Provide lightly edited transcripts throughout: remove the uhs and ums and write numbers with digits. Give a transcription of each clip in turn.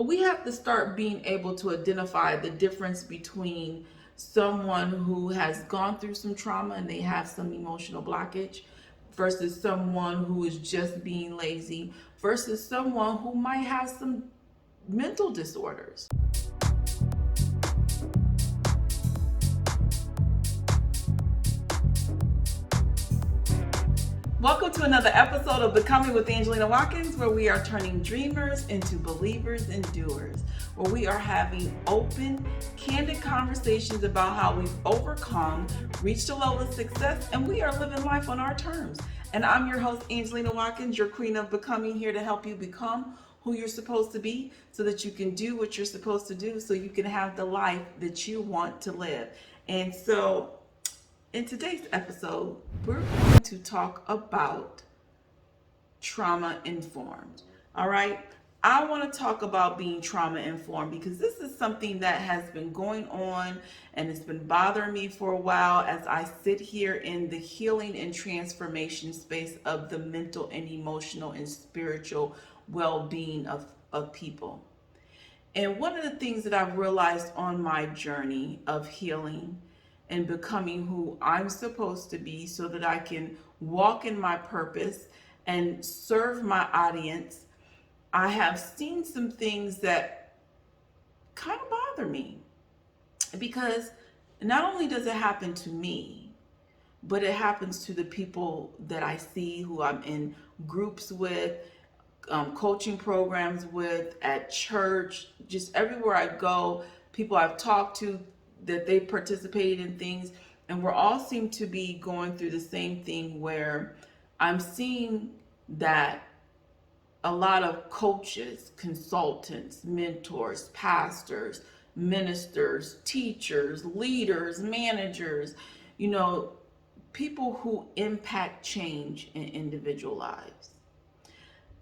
We have to start being able to identify the difference between someone who has gone through some trauma and they have some emotional blockage versus someone who is just being lazy versus someone who might have some mental disorders. Welcome to another episode of Becoming with Angelina Watkins, where we are turning dreamers into believers and doers, where we are having open, candid conversations about how we've overcome, reached a level of success, and we are living life on our terms. And I'm your host, Angelina Watkins, your queen of becoming, here to help you become who you're supposed to be so that you can do what you're supposed to do so you can have the life that you want to live. And so in today's episode, we're going to talk about trauma informed. All right. I want to talk about being trauma informed because this is something that has been going on and it's been bothering me for a while as I sit here in the healing and transformation space of the mental and emotional and spiritual well-being of people. And one of the things that I've realized on my journey of healing and becoming who I'm supposed to be so that I can walk in my purpose and serve my audience, I have seen some things that kind of bother me because not only does it happen to me, but it happens to the people that I see who I'm in groups with, coaching programs with, at church, just everywhere I go, people I've talked to that they participated in things, and we're all seem to be going through the same thing where I'm seeing that a lot of coaches, consultants, mentors, pastors, ministers, teachers, leaders, managers, people who impact change in individual lives,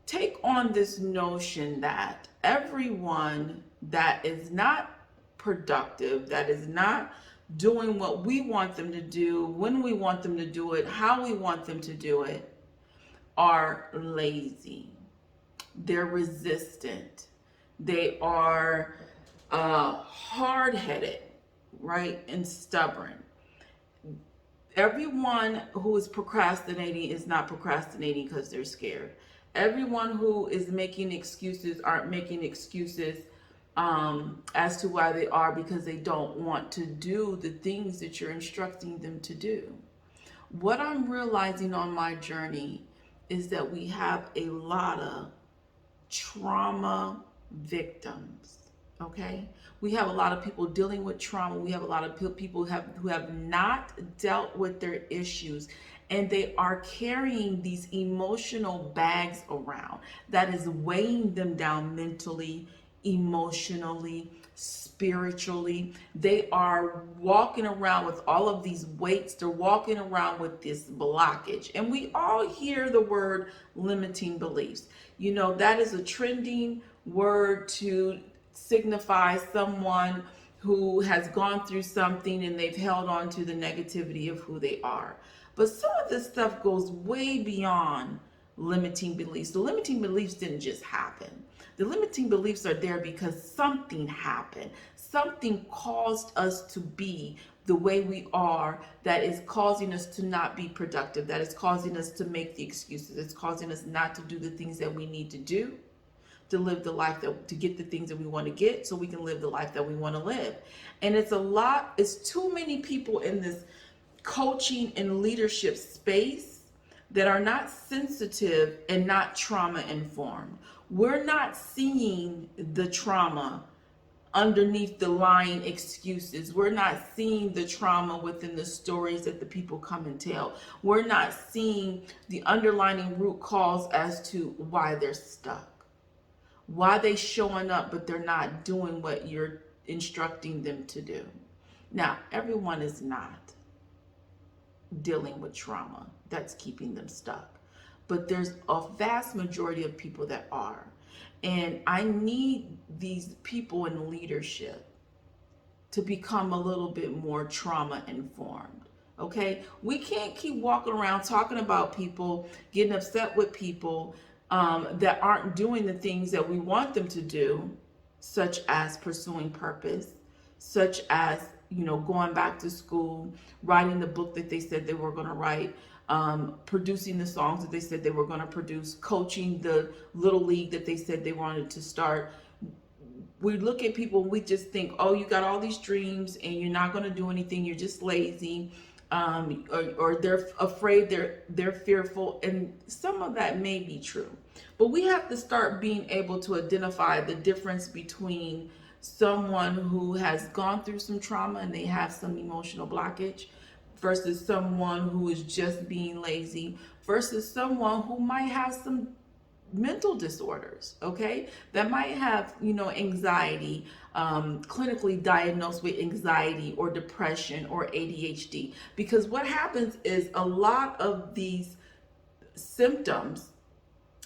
take on this notion that everyone that is not productive, that is not doing what we want them to do, when we want them to do it, how we want them to do it, are lazy. They're resistant. They are hard-headed, right? And stubborn. Everyone who is procrastinating is not procrastinating because they're scared. Everyone who is making excuses aren't making excuses as to why they are because they don't want to do the things that you're instructing them to do. What I'm realizing on my journey is that we have a lot of trauma victims, okay? We have a lot of people dealing with trauma. We have a lot of people who have not dealt with their issues, and they are carrying these emotional bags around that is weighing them down mentally, emotionally, spiritually. They are walking around with all of these weights. They're walking around with this blockage. And we all hear the word limiting beliefs. That is a trending word to signify someone who has gone through something and they've held on to the negativity of who they are. But some of this stuff goes way beyond limiting beliefs. The limiting beliefs didn't just happen. The limiting beliefs are there because something happened. Something caused us to be the way we are that is causing us to not be productive, that is causing us to make the excuses. It's causing us not to do the things that we need to do to live the life to get the things that we want to get so we can live the life that we want to live. And it's too many people in this coaching and leadership space that are not sensitive and not trauma informed. We're not seeing the trauma underneath the lying excuses. We're not seeing the trauma within the stories that the people come and tell. We're not seeing the underlying root cause as to why they're stuck, why they showing up, but they're not doing what you're instructing them to do. Now, everyone is not dealing with trauma that's keeping them stuck, but there's a vast majority of people that are. And I need these people in leadership to become a little bit more trauma informed. Okay, we can't keep walking around talking about people, getting upset with people that aren't doing the things that we want them to do, such as pursuing purpose, such as, going back to school, writing the book that they said they were going to write, producing the songs that they said they were going to produce, coaching the little league that they said they wanted to start. We look at people and we just think, oh, you got all these dreams and you're not going to do anything. You're just lazy, or they're afraid, they're fearful, and some of that may be true. But we have to start being able to identify the difference between someone who has gone through some trauma and they have some emotional blockage versus someone who is just being lazy versus someone who might have some mental disorders, okay, that might have, anxiety, clinically diagnosed with anxiety or depression or ADHD. Because what happens is a lot of these symptoms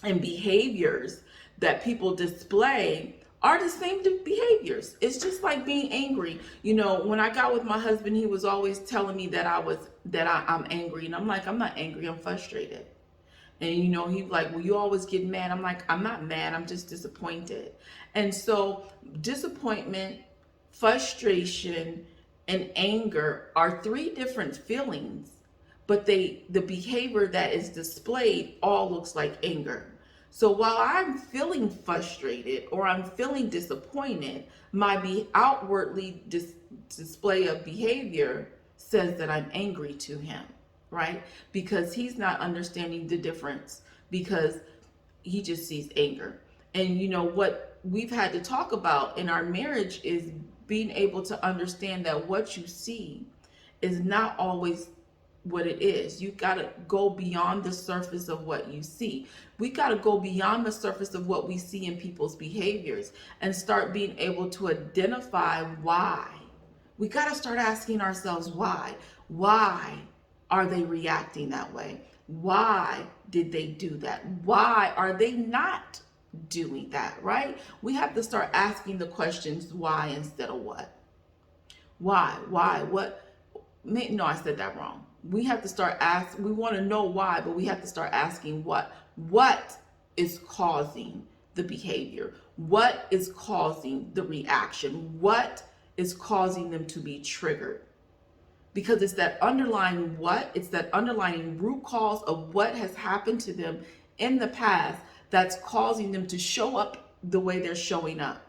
and behaviors that people display are the same behaviors. It's just like being angry. When I got with my husband, he was always telling me that I'm angry, and I'm like, I'm not angry, I'm frustrated. And he's like, well, you always get mad. I'm like, I'm not mad, I'm just disappointed. And so disappointment, frustration, and anger are three different feelings, but the behavior that is displayed all looks like anger. So while I'm feeling frustrated or I'm feeling disappointed, my outwardly display of behavior says that I'm angry to him, right? Because he's not understanding the difference, because he just sees anger. And what we've had to talk about in our marriage is being able to understand that what you see is not always what it is. You got to go beyond the surface of what you see. We got to go beyond the surface of what we see in people's behaviors and start being able to identify why. We got to start asking ourselves why. Why are they reacting that way? Why did they do that? Why are they not doing that, right? We have to start asking the questions why instead of what. Why? What? No, I said that wrong. We have to start asking, we want to know why, but we have to start asking what. What is causing the behavior? What is causing the reaction? What is causing them to be triggered? Because it's that underlying it's that underlying root cause of what has happened to them in the past that's causing them to show up the way they're showing up.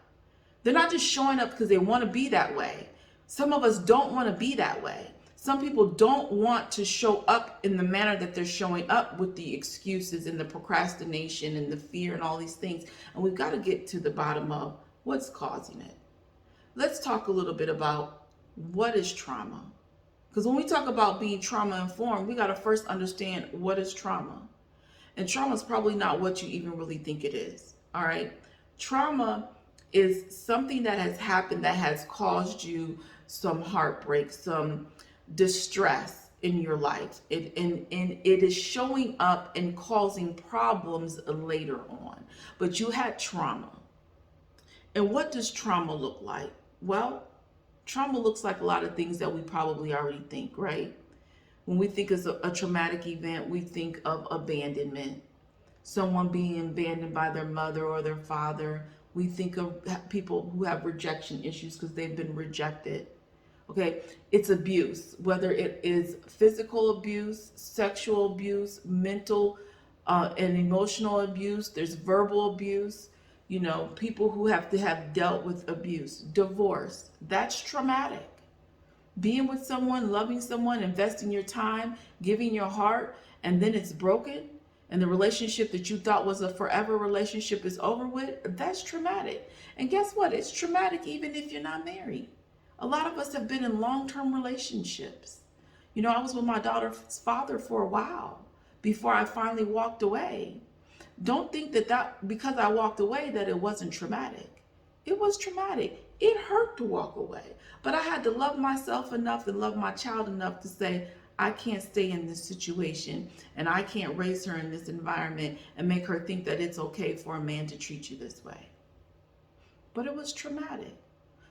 They're not just showing up because they want to be that way. Some of us don't want to be that way. Some people don't want to show up in the manner that they're showing up, with the excuses and the procrastination and the fear and all these things. And we've got to get to the bottom of what's causing it. Let's talk a little bit about what is trauma. Because when we talk about being trauma informed, we got to first understand what is trauma. And trauma is probably not what you even really think it is. All right. Trauma is something that has happened that has caused you some heartbreak, some distress in your life. And it is showing up and causing problems later on. But you had trauma. And what does trauma look like? Well, trauma looks like a lot of things that we probably already think, right? When we think of a traumatic event, we think of abandonment, someone being abandoned by their mother or their father. We think of people who have rejection issues because they've been rejected. Okay, it's abuse, whether it is physical abuse, sexual abuse, mental and emotional abuse. There's verbal abuse. People who have to have dealt with abuse, divorce, that's traumatic. Being with someone, loving someone, investing your time, giving your heart, and then it's broken, and the relationship that you thought was a forever relationship is over with, that's traumatic. And guess what? It's traumatic even if you're not married. A lot of us have been in long-term relationships. I was with my daughter's father for a while before I finally walked away. Don't think that because I walked away that it wasn't traumatic. It was traumatic. It hurt to walk away. But I had to love myself enough and love my child enough to say, I can't stay in this situation, and I can't raise her in this environment and make her think that it's okay for a man to treat you this way. But it was traumatic.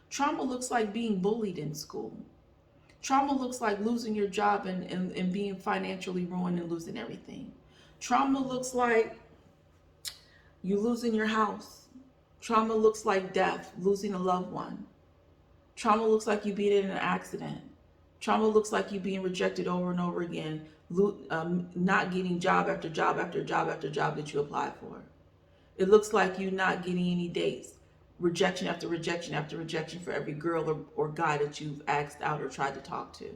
Trauma looks like being bullied in school. Trauma looks like losing your job and being financially ruined and losing everything. Trauma looks like you losing your house. Trauma looks like death, losing a loved one. Trauma looks like you being in an accident. Trauma looks like you being rejected over and over again, not getting job after job after job after job that you applied for. It looks like you not getting any dates, rejection after rejection after rejection for every girl or guy that you've asked out or tried to talk to.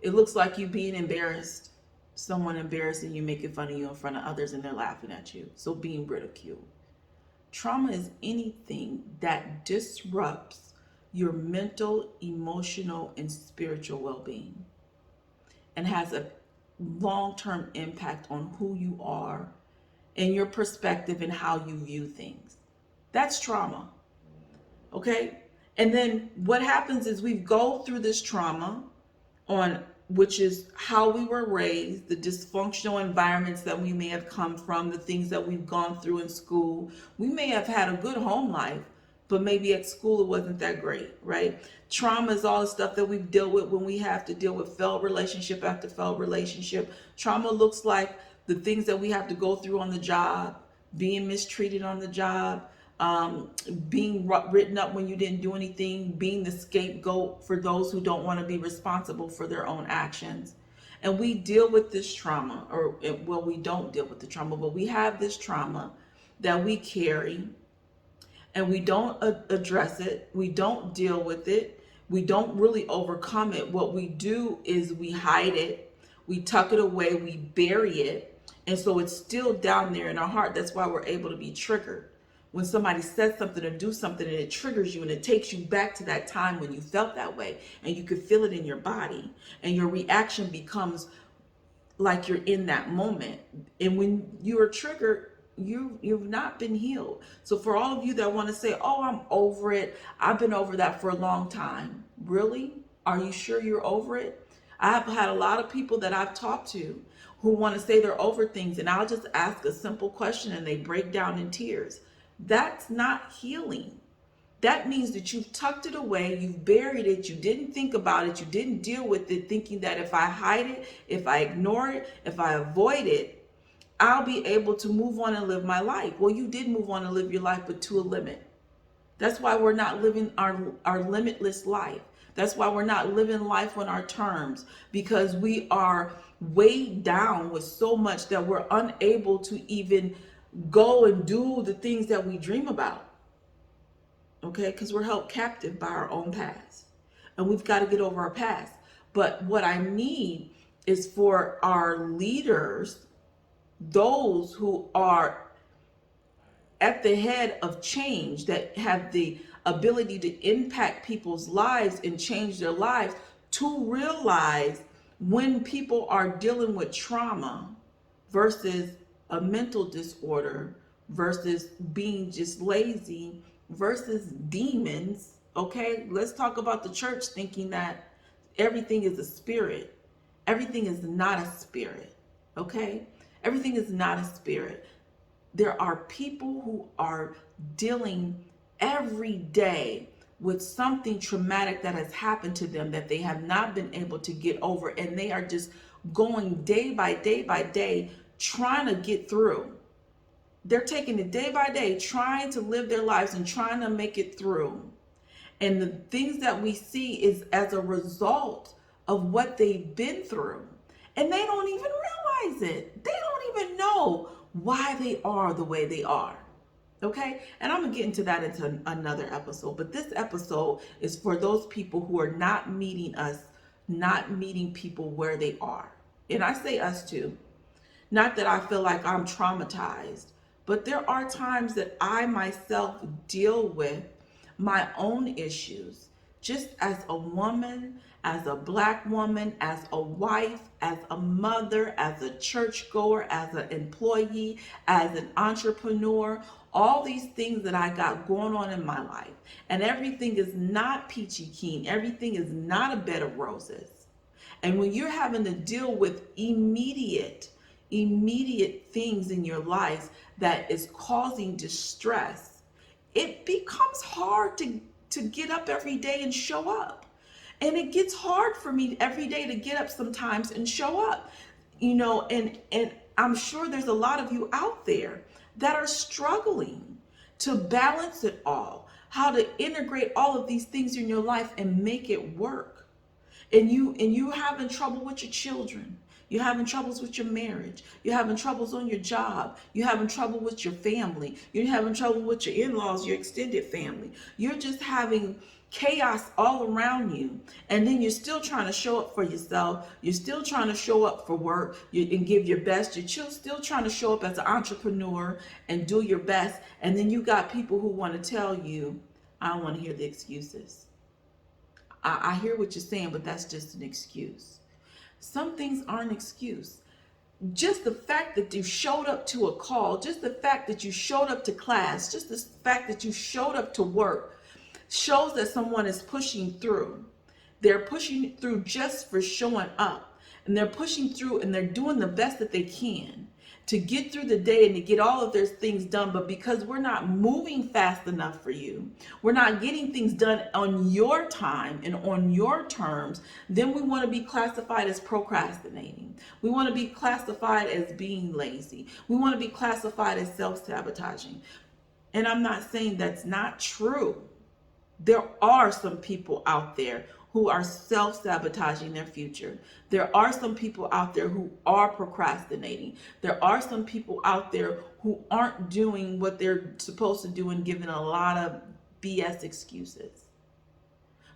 It looks like you being embarrassed, someone embarrassing you, making fun of you in front of others, and they're laughing at you. So being ridiculed. Trauma is anything that disrupts your mental, emotional, and spiritual well-being and has a long-term impact on who you are and your perspective and how you view things. That's trauma. Okay? And then what happens is we go through this trauma on which is how we were raised, the dysfunctional environments that we may have come from, the things that we've gone through in school. We may have had a good home life, but maybe at school it wasn't that great, right? Trauma is all the stuff that we've dealt with when we have to deal with failed relationship after failed relationship. Trauma looks like the things that we have to go through on the job, being mistreated on the job, being written up when you didn't do anything, being the scapegoat for those who don't want to be responsible for their own actions. And we deal with this trauma, or well, we don't deal with the trauma, but we have this trauma that we carry and we don't address it. We don't deal with it. We don't really overcome it. What we do is we hide it. We tuck it away. We bury it. And so it's still down there in our heart. That's why we're able to be triggered. When somebody says something or do something and it triggers you and it takes you back to that time when you felt that way and you could feel it in your body and your reaction becomes like you're in that moment. And when you are triggered, you've not been healed. So for all of you that want to say, oh, I'm over it, I've been over that for a long time. Really? Are you sure you're over it? I've had a lot of people that I've talked to who want to say they're over things, and I'll just ask a simple question and they break down in tears. That's not healing. That means that you've tucked it away, you've buried it, you didn't think about it, you didn't deal with it, thinking that if I hide it, if I ignore it, if I avoid it, I'll be able to move on and live my life. Well, you did move on and live your life, but to a limit. That's why we're not living our limitless life. That's why we're not living life on our terms, because we are weighed down with so much that we're unable to even go and do the things that we dream about. Okay, because we're held captive by our own past. And we've got to get over our past. But what I need is for our leaders, those who are at the head of change, that have the ability to impact people's lives and change their lives, to realize when people are dealing with trauma versus a mental disorder versus being just lazy versus demons. Okay, let's talk about the church thinking that everything is a spirit. Everything is not a spirit. Okay, everything is not a spirit. There are people who are dealing every day with something traumatic that has happened to them that they have not been able to get over, and they are just going day by day by day trying to get through. They're taking it day by day, trying to live their lives and trying to make it through. And the things that we see is as a result of what they've been through. And they don't even realize it. They don't even know why they are the way they are. Okay? And I'm going to get into that into another episode. But this episode is for those people who are not meeting us, not meeting people where they are. And I say us too. Not that I feel like I'm traumatized, but there are times that I myself deal with my own issues, just as a woman, as a Black woman, as a wife, as a mother, as a churchgoer, as an employee, as an entrepreneur, all these things that I got going on in my life. And everything is not peachy keen. Everything is not a bed of roses. And when you're having to deal with immediate things in your life that is causing distress, it becomes hard to get up every day and show up. And it gets hard for me every day to get up sometimes and show up, and I'm sure there's a lot of you out there that are struggling to balance it all, how to integrate all of these things in your life and make it work. And you having trouble with your children, you're having troubles with your marriage, you're having troubles on your job, you're having trouble with your family, you're having trouble with your in-laws, your extended family, you're just having chaos all around you, and then you're still trying to show up for yourself, you're still trying to show up for work and give your best, you're still trying to show up as an entrepreneur and do your best, and then you got people who want to tell you, I don't want to hear the excuses. I hear what you're saying, but that's just an excuse. Some things aren't an excuse. Just the fact that you showed up to a call, just the fact that you showed up to class, just the fact that you showed up to work shows that someone is pushing through. They're pushing through just for showing up. And they're pushing through and they're doing the best that they can to get through the day and to get all of their things done. But because we're not moving fast enough for you, we're not getting things done on your time and on your terms, then we want to be classified as procrastinating. We want to be classified as being lazy. We want to be classified as self-sabotaging. And I'm not saying that's not true. There are some people out there who are self-sabotaging their future. There are some people out there who are procrastinating. There are some people out there who aren't doing what they're supposed to do and giving a lot of BS excuses.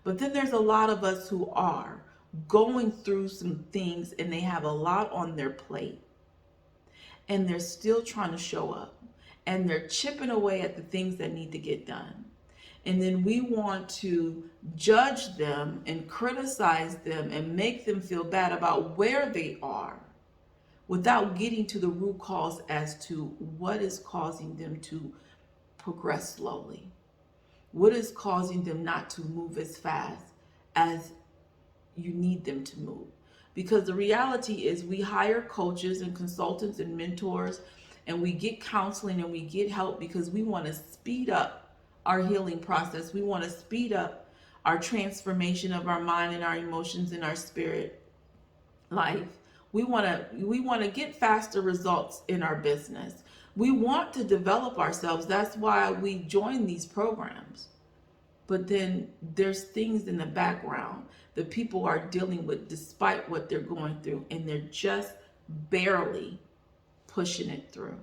But then there's a lot of us who are going through some things and they have a lot on their plate and they're still trying to show up and they're chipping away at the things that need to get done. And then we want to judge them and criticize them and make them feel bad about where they are without getting to the root cause as to what is causing them to progress slowly. What is causing them not to move as fast as you need them to move? Because the reality is we hire coaches and consultants and mentors and we get counseling and we get help because we want to speed up our healing process. We want to speed up our transformation of our mind and our emotions and our spirit life. We want to get faster results in our business. We want to develop ourselves. That's why we join these programs. But then there's things in the background that people are dealing with despite what they're going through, and they're just barely pushing it through.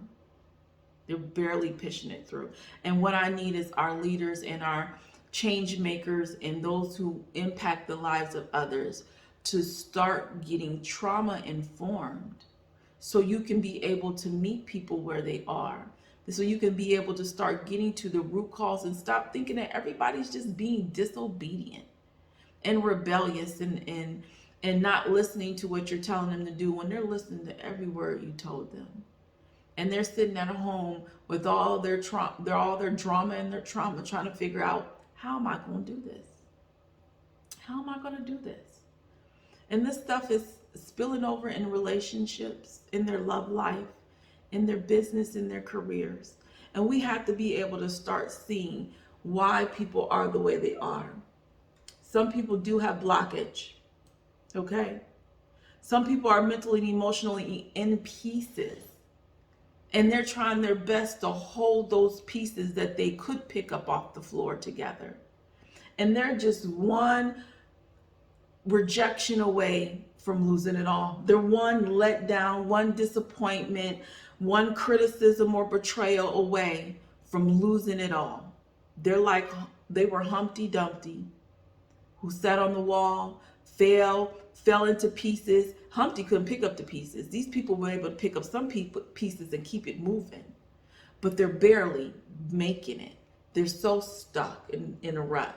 They're barely pushing it through. And what I need is our leaders and our change makers and those who impact the lives of others to start getting trauma informed so you can be able to meet people where they are. So you can be able to start getting to the root cause and stop thinking that everybody's just being disobedient and rebellious and not listening to what you're telling them to do when they're listening to every word you told them. And they're sitting at home with all their drama and their trauma, trying to figure out, how am I going to do this? How am I going to do this? And this stuff is spilling over in relationships, in their love life, in their business, in their careers. And we have to be able to start seeing why people are the way they are. Some people do have blockage, okay? Some people are mentally and emotionally in pieces. And they're trying their best to hold those pieces that they could pick up off the floor together. And they're just one rejection away from losing it all. They're one letdown, one disappointment, one criticism or betrayal away from losing it all. They're like, they were Humpty Dumpty, who sat on the wall, fell into pieces. Humpty couldn't pick up the pieces. These people were able to pick up some pieces and keep it moving, but they're barely making it. They're so stuck in a rut.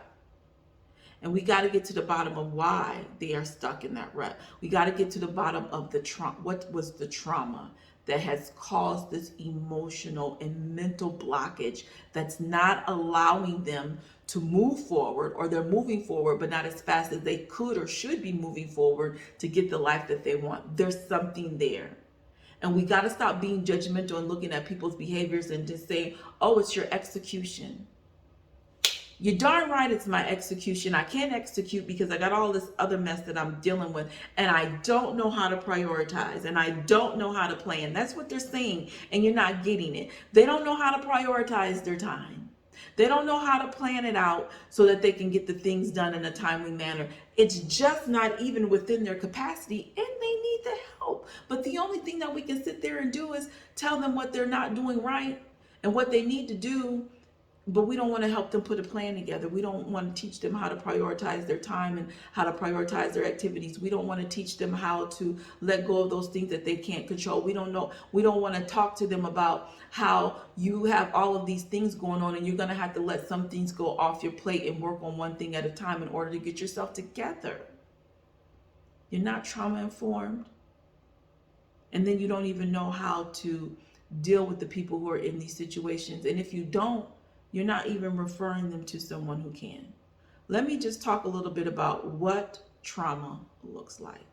And we got to get to the bottom of why they are stuck in that rut. We got to get to the bottom of the trauma. What was the trauma that has caused this emotional and mental blockage that's not allowing them to move forward, or they're moving forward but not as fast as they could or should be moving forward to get the life that they want? There's something there. And we got to stop being judgmental and looking at people's behaviors and just saying, oh, it's your execution. You're darn right it's my execution. I can't execute because I got all this other mess that I'm dealing with, and I don't know how to prioritize, and I don't know how to plan. That's what they're saying, and you're not getting it. They don't know how to prioritize their time. They don't know how to plan it out so that they can get the things done in a timely manner. It's just not even within their capacity, and they need the help. But the only thing that we can sit there and do is tell them what they're not doing right and what they need to do, but we don't want to help them put a plan together. We don't want to teach them how to prioritize their time and how to prioritize their activities. We don't want to teach them how to let go of those things that they can't control. We don't want to talk to them about how you have all of these things going on and you're going to have to let some things go off your plate and work on one thing at a time in order to get yourself together. You're not trauma informed. And then you don't even know how to deal with the people who are in these situations. And if you don't, you're not even referring them to someone who can. Let me just talk a little bit about what trauma looks like.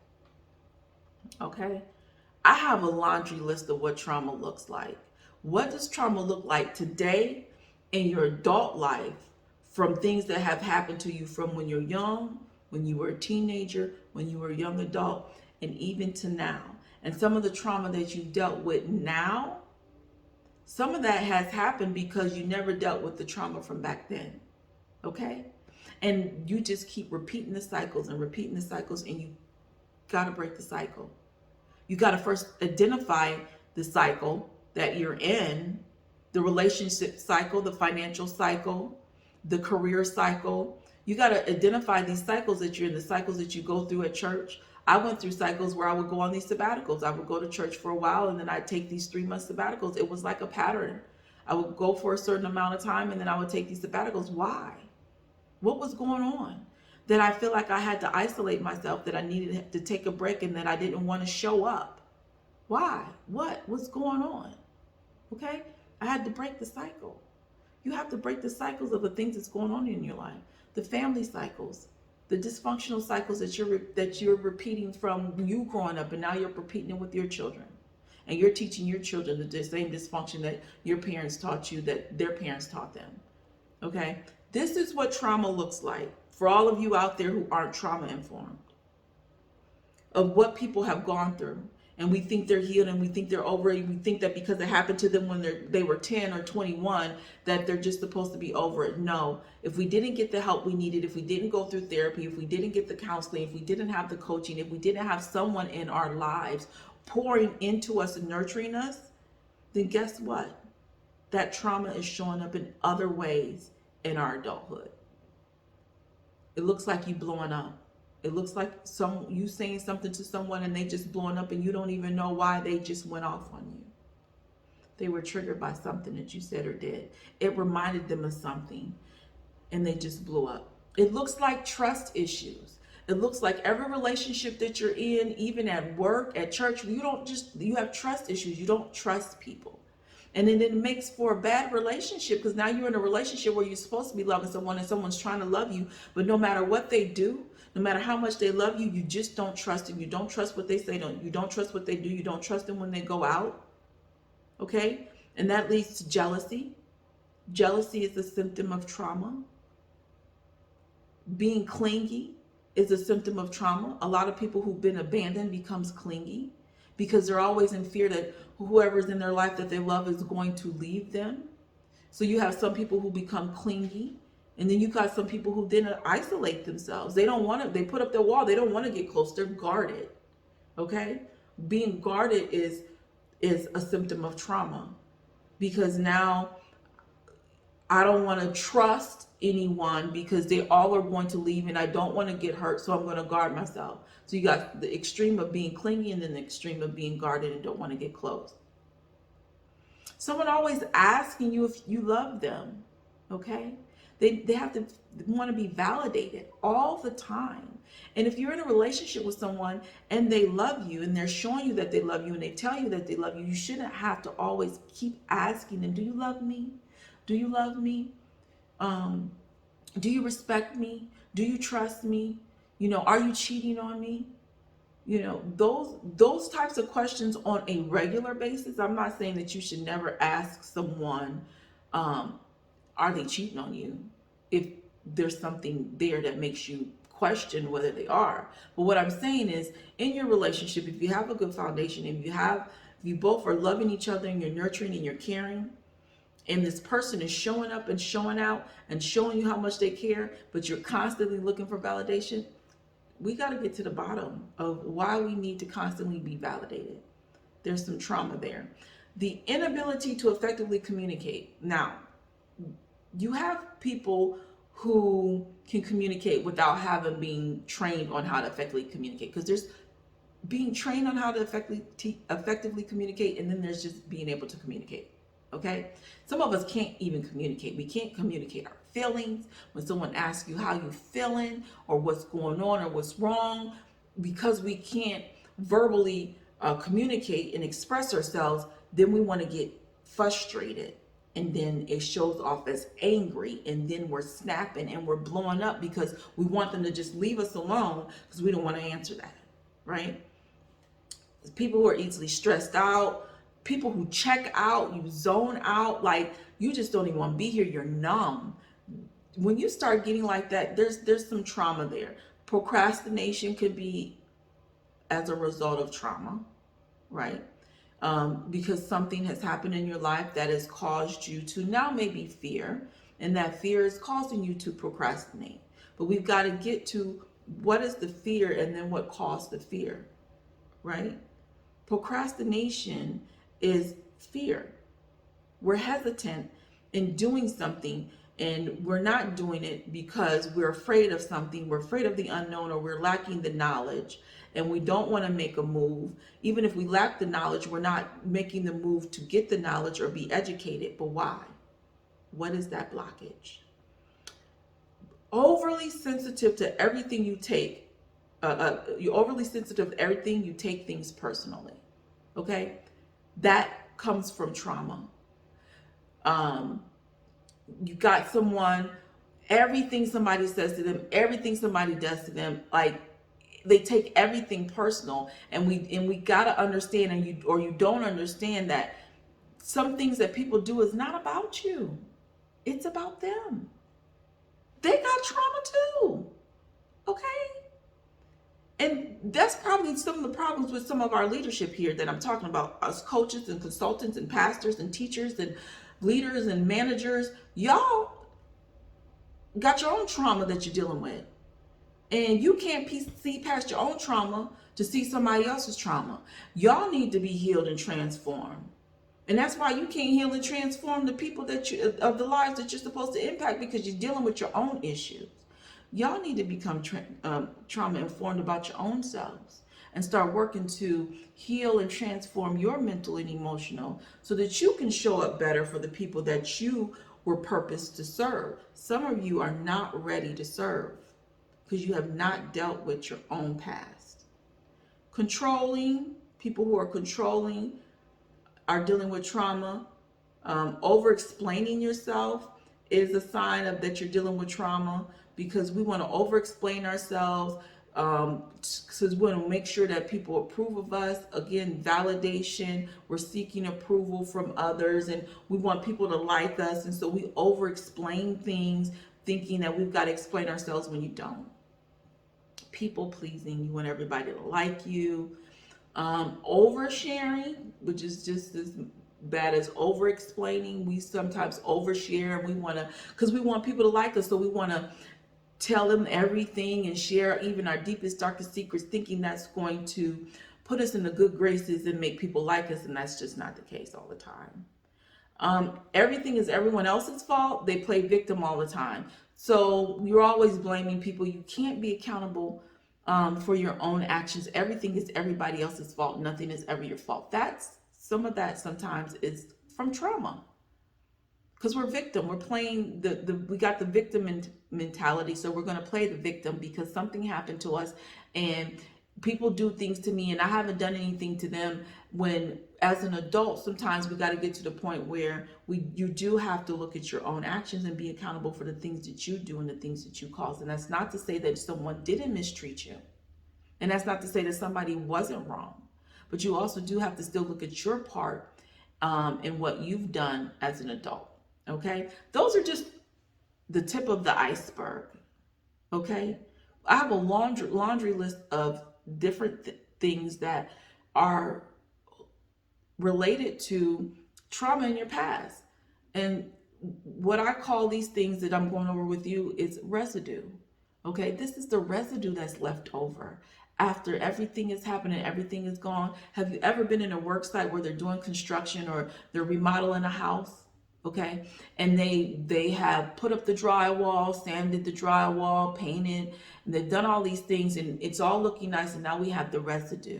Okay? I have a laundry list of what trauma looks like. What does trauma look like today in your adult life from things that have happened to you from when you're young, when you were a teenager, when you were a young adult, and even to now? And some of the trauma that you've dealt with now, some of that has happened because you never dealt with the trauma from back then, okay? And you just keep repeating the cycles and repeating the cycles, and you gotta break the cycle. You gotta first identify the cycle that you're in, the relationship cycle, the financial cycle, the career cycle. You gotta identify these cycles that you're in, the cycles that you go through at church. I went through cycles where I would go on these sabbaticals. I would go to church for a while and then I'd take these 3-month sabbaticals. It was like a pattern. I would go for a certain amount of time and then I would take these sabbaticals. Why? What was going on? That I feel like I had to isolate myself, that I needed to take a break, and that I didn't want to show up. Why? What's going on? Okay? I had to break the cycle. You have to break the cycles of the things that's going on in your life. The family cycles, the dysfunctional cycles that you're repeating from you growing up, and now you're repeating it with your children. And you're teaching your children the same dysfunction that your parents taught you, that their parents taught them. Okay? This is what trauma looks like for all of you out there who aren't trauma informed, of what people have gone through. And we think they're healed and we think they're over it. We think that because it happened to them when they were 10 or 21, that they're just supposed to be over it. No, if we didn't get the help we needed, if we didn't go through therapy, if we didn't get the counseling, if we didn't have the coaching, if we didn't have someone in our lives pouring into us and nurturing us, then guess what? That trauma is showing up in other ways in our adulthood. It looks like you blowing up. It looks like you saying something to someone and they just blowing up and you don't even know why they just went off on you. They were triggered by something that you said or did. It reminded them of something and they just blew up. It looks like trust issues. It looks like every relationship that you're in, even at work, at church, you have trust issues. You don't trust people. And then it makes for a bad relationship, because now you're in a relationship where you're supposed to be loving someone and someone's trying to love you, but no matter what they do, no matter how much they love you, you just don't trust them. You don't trust what they say. You don't trust what they do. You don't trust them when they go out. Okay? And that leads to jealousy. Jealousy is a symptom of trauma. Being clingy is a symptom of trauma. A lot of people who've been abandoned becomes clingy because they're always in fear that whoever's in their life that they love is going to leave them. So you have some people who become clingy. And then you got some people who then isolate themselves. They put up their wall. They don't want to get close. They're guarded. Okay? Being guarded is a symptom of trauma, because now I don't want to trust anyone because they all are going to leave and I don't want to get hurt, so I'm going to guard myself. So you got the extreme of being clingy and then the extreme of being guarded and don't want to get close. Someone always asking you if you love them. Okay? They have to want to be validated all the time. And if you're in a relationship with someone and they love you and they're showing you that they love you and they tell you that they love you, you shouldn't have to always keep asking them, do you love me? Do you love me? Do you respect me? Do you trust me? Are you cheating on me? Those types of questions on a regular basis. I'm not saying that you should never ask someone, are they cheating on you, if there's something there that makes you question whether they are. But what I'm saying is, in your relationship, if you have a good foundation, if you both are loving each other and you're nurturing and you're caring, and this person is showing up and showing out and showing you how much they care, but you're constantly looking for validation, we got to get to the bottom of why we need to constantly be validated. There's some trauma there. The inability to effectively communicate. Now, you have people who can communicate without having been trained on how to effectively communicate, because there's being trained on how to effectively communicate, and then there's just being able to communicate. Okay, some of us can't even communicate. We can't communicate our feelings when someone asks you how you feeling or what's going on or what's wrong, because we can't verbally communicate and express ourselves. Then we want to get frustrated, and then it shows off as angry, and then we're snapping and we're blowing up because we want them to just leave us alone because we don't want to answer that, right? People who are easily stressed out, people who check out, you zone out, like you just don't even want to be here, you're numb. When you start getting like that, there's some trauma there. Procrastination could be as a result of trauma, right? Because something has happened in your life that has caused you to now maybe fear, and that fear is causing you to procrastinate. But we've got to get to what is the fear and then what caused the fear, right? Procrastination is fear. We're hesitant in doing something, and we're not doing it because we're afraid of something. We're afraid of the unknown, or we're lacking the knowledge, and we don't want to make a move. Even if we lack the knowledge, we're not making the move to get the knowledge or be educated. But why? What is that blockage? Overly sensitive to everything you take. You're overly sensitive to everything. You take things personally. Okay? That comes from trauma. You got someone, everything somebody says to them, everything somebody does to them, like they take everything personal, and we got to understand, and you don't understand that some things that people do is not about you. It's about them. They got trauma too. Okay? And that's probably some of the problems with some of our leadership here that I'm talking about, us coaches and consultants and pastors and teachers and leaders and managers. Y'all got your own trauma that you're dealing with. And you can't see past your own trauma to see somebody else's trauma. Y'all need to be healed and transformed. And that's why you can't heal and transform the people of the lives that you're supposed to impact, because you're dealing with your own issues. Y'all need to become trauma informed about your own selves and start working to heal and transform your mental and emotional, so that you can show up better for the people that you were purposed to serve. Some of you are not ready to serve because you have not dealt with your own past. Controlling, people who are controlling are dealing with trauma. Over explaining yourself is a sign of that you're dealing with trauma, because we want to over explain ourselves, because we want to make sure that people approve of us. Again, validation, we're seeking approval from others, and we want people to like us, and so we over explain things thinking that we've got to explain ourselves when you don't. People pleasing, you want everybody to like you. Oversharing, which is just as bad as over explaining. We sometimes overshare, and we want to, because we want people to like us, so we want to tell them everything and share even our deepest, darkest secrets, thinking that's going to put us in the good graces and make people like us, and that's just not the case all the time. Everything is everyone else's fault. They play victim all the time. So you're always blaming people. You can't be accountable for your own actions. Everything is everybody else's fault. Nothing is ever your fault. Some of that sometimes is from trauma. Because we're victim. We're playing we got the victim mentality. So we're going to play the victim because something happened to us, and people do things to me and I haven't done anything to them. When as an adult, sometimes we got to get to the point where you do have to look at your own actions and be accountable for the things that you do and the things that you cause. And that's not to say that someone didn't mistreat you. And that's not to say that somebody wasn't wrong. But you also do have to still look at your part in what you've done as an adult. Okay, those are just the tip of the iceberg. Okay, I have a laundry list of different things that are related to trauma in your past. And what I call these things that I'm going over with you is residue. Okay, this is the residue that's left over after everything is happening, everything is gone. Have you ever been in a work site where they're doing construction or they're remodeling a house? Okay, and they have put up the drywall, sanded the drywall, painted, and they've done all these things, and it's all looking nice. And now we have the residue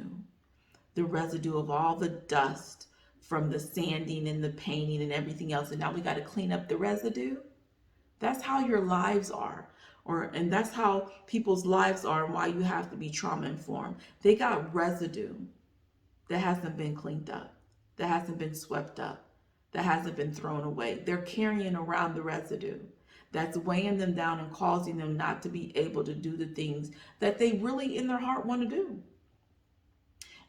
of all the dust from the sanding and the painting and everything else, and now we got to clean up the residue. That's how your lives are, and that's how people's lives are, and why you have to be trauma informed. They got residue that hasn't been cleaned up, that hasn't been swept up, that hasn't been thrown away. They're carrying around the residue that's weighing them down and causing them not to be able to do the things that they really in their heart want to do.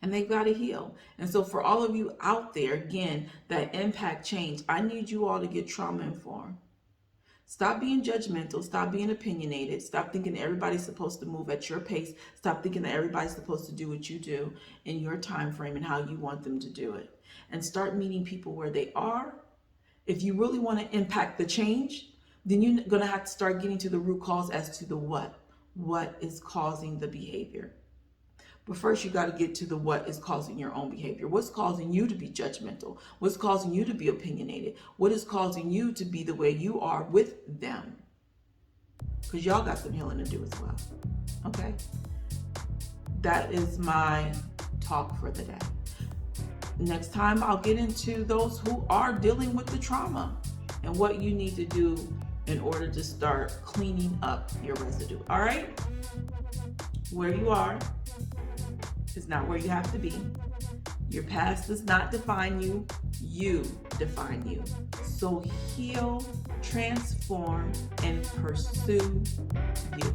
And they've got to heal. And so for all of you out there, again, that impact change, I need you all to get trauma informed. Stop being judgmental. Stop being opinionated. Stop thinking everybody's supposed to move at your pace. Stop thinking that everybody's supposed to do what you do in your time frame and how you want them to do it. And start meeting people where they are. If you really want to impact the change, then you're going to have to start getting to the root cause as to the what. What is causing the behavior? But first, you got to get to the what is causing your own behavior. What's causing you to be judgmental? What's causing you to be opinionated? What is causing you to be the way you are with them? Because y'all got some healing to do as well. Okay? That is my talk for the day. Next time, I'll get into those who are dealing with the trauma and what you need to do in order to start cleaning up your residue. All right? Where you are is not where you have to be. Your past does not define you. You define you. So heal, transform, and pursue you.